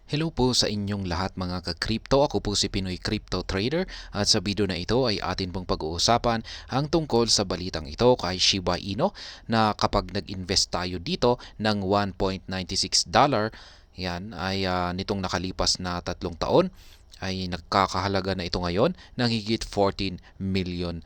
Hello po sa inyong lahat mga ka-crypto. Ako po si Pinoy Crypto Trader at sa video na ito ay atin pong pag-uusapan ang tungkol sa balitang ito kay Shiba Inu na kapag nag-invest tayo dito ng $1.96 yan ay nitong nakalipas na 3 taon ay nagkakahalaga na ito ngayon ng higit $14 million.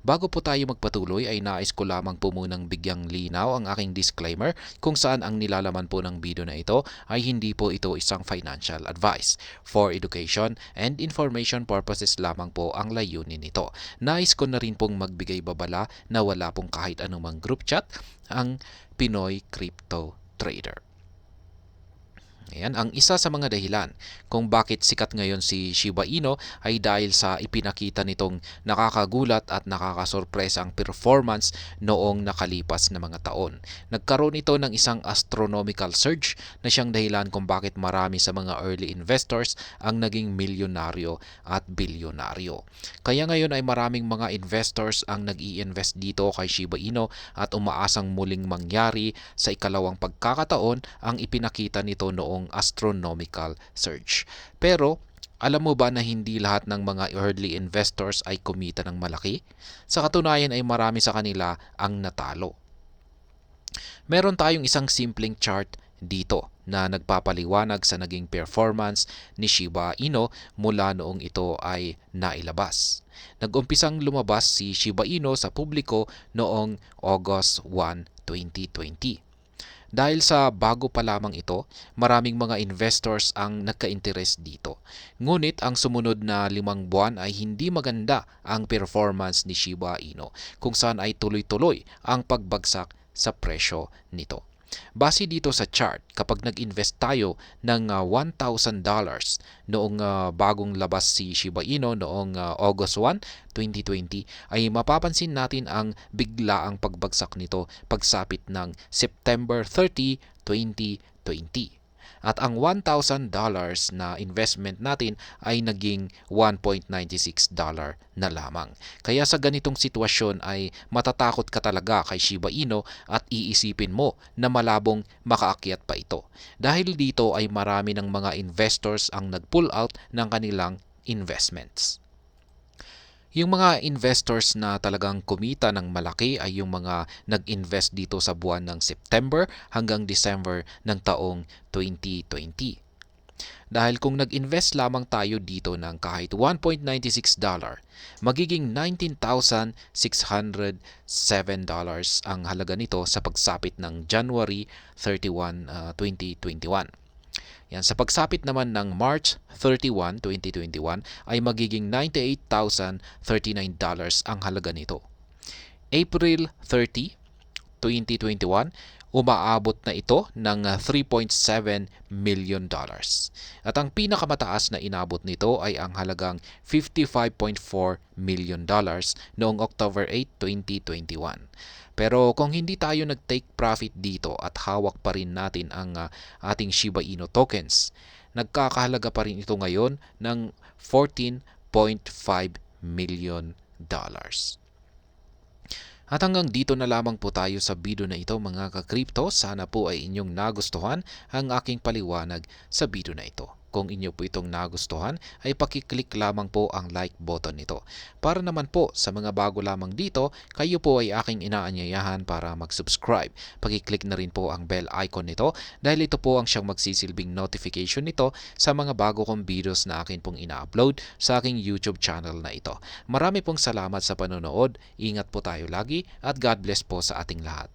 Bago po tayo magpatuloy ay nais ko lamang po munang bigyang linaw ang aking disclaimer kung saan ang nilalaman po ng video na ito ay hindi po ito isang financial advice. For education and information purposes lamang po ang layunin nito. Nais ko na rin pong magbigay babala na wala pong kahit anumang group chat ang Pinoy Crypto Trader. Ayan, ang isa sa mga dahilan kung bakit sikat ngayon si Shiba Inu ay dahil sa ipinakita nitong nakakagulat at nakakasorpresa ang performance noong nakalipas na mga taon. Nagkaroon ito ng isang astronomical surge na siyang dahilan kung bakit marami sa mga early investors ang naging milyonaryo at bilyonaryo. Kaya ngayon ay maraming mga investors ang nag-i-invest dito kay Shiba Inu at umaasang muling mangyari sa ikalawang pagkakataon ang ipinakita nito noong astronomical surge. Pero alam mo ba na hindi lahat ng mga early investors ay kumita ng malaki? Sa katunayan ay marami sa kanila ang natalo. Meron tayong isang simpleng chart dito na nagpapaliwanag sa naging performance ni Shiba Inu mula noong ito ay nailabas. Nag-umpisang lumabas si Shiba Inu sa publiko noong August 1, 2020. Dahil sa bago pa lamang ito, maraming mga investors ang nagka-interest dito. Ngunit ang sumunod na 5 buwan ay hindi maganda ang performance ni Shiba Inu, kung saan ay tuloy-tuloy ang pagbagsak sa presyo nito. Base dito sa chart, kapag nag-invest tayo ng $1,000 noong bagong labas si Shiba Inu noong August 1, 2020 ay mapapansin natin ang biglaang pagbagsak nito pagsapit ng September 30, 2020. At ang $1,000 na investment natin ay naging $1.96 na lamang. Kaya sa ganitong sitwasyon ay matatakot ka talaga kay Shiba Inu at iisipin mo na malabong makaakyat pa ito. Dahil dito ay marami ng mga investors ang nag-pull out ng kanilang investments. Yung mga investors na talagang kumita ng malaki ay yung mga nag-invest dito sa buwan ng September hanggang December ng taong 2020. Dahil kung nag-invest lamang tayo dito ng kahit $1.96, magiging $19,607 ang halaga nito sa pagsapit ng January 31, 2021. Yan, sa pagsapit naman ng March 31, 2021 ay magiging $98,039 ang halaga nito. April 30, 2021, umaabot na ito ng $3.7 million. At ang pinakamataas na inabot nito ay ang halagang $55.4 million noong October 8, 2021. Pero kung hindi tayo nag-take profit dito at hawak pa rin natin ang ating Shiba Inu tokens, nagkakahalaga pa rin ito ngayon ng $14.5 million. At hanggang dito na lamang po tayo sa video na ito mga ka-crypto. Sana po ay inyong nagustuhan ang aking paliwanag sa video na ito. Kung inyo po itong nagustuhan ay pakiclick lamang po ang like button nito. Para naman po sa mga bago lamang dito, kayo po ay aking inaanyayahan para mag-subscribe. Pakiclick na rin po ang bell icon nito dahil ito po ang siyang magsisilbing notification nito sa mga bago kong videos na akin pong ina-upload sa aking YouTube channel na ito. Marami pong salamat sa panonood. Ingat po tayo lagi at God bless po sa ating lahat.